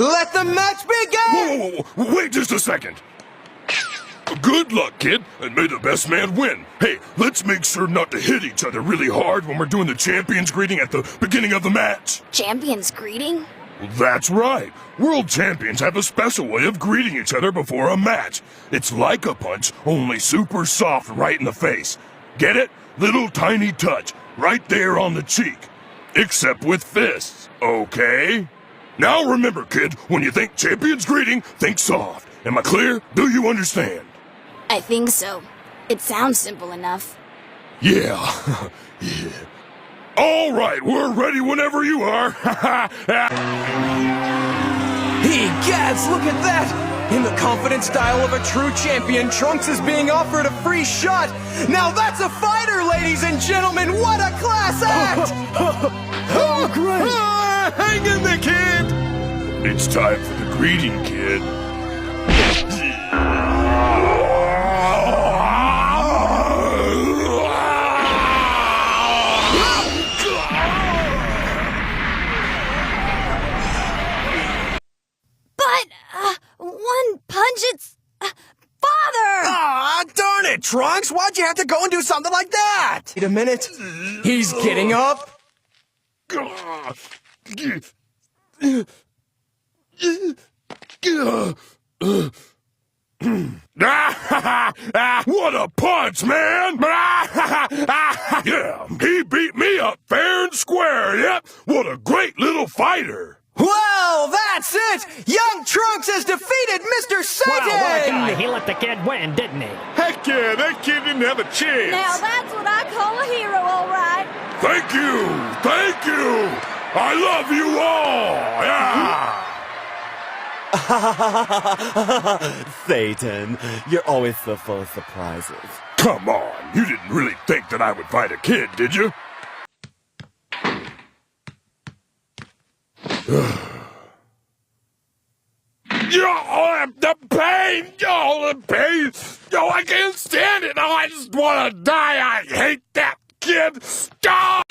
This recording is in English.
Let the match begin! Whoa, wait just a second. Good luck, kid, and may the best man win. Hey, let's make sure not to hit each other really hard when we're doing the champion's greeting at the beginning of the match. Champion's greeting? That's right. World champions have a special way of greeting each other before a match. It's like a punch, only super soft right in the face. Get it? Little tiny touch, right there on the cheek. Except with fists, okay? Now remember, kid, when you think champion's greeting, think soft. Am I clear? Do you understand? I think so. It sounds simple enough. Yeah. Yeah. All right, we're ready whenever you are. Egads, look at that! In the confident style of a true champion, Trunks is being offered a free shot. Now that's a fighter, ladies and gentlemen! What a class act! Oh, great! Hang in there, kid! It's time for the greeting, kid. One punch, it's... Father! Ah, darn it, Trunks! Why'd you have to go and do something like that? Wait a minute. He's getting up. What a punch, man! Yeah, he beat me up fair and square, yep! What a great little fighter! Well, that's it! Young Trunks has defeated Mr. Satan! Wow, what a guy. He let the kid win, didn't he? Heck yeah, that kid didn't have a chance! Now that's what I call a hero, all right. Thank you! Thank you! I love you all! Yeah! Satan, you're always so full of surprises. Come on, you didn't really think that I would fight a kid, did you? The pain! Oh, the pain! Oh, I can't stand it! Oh, I just want to die! I hate that kid! Stop!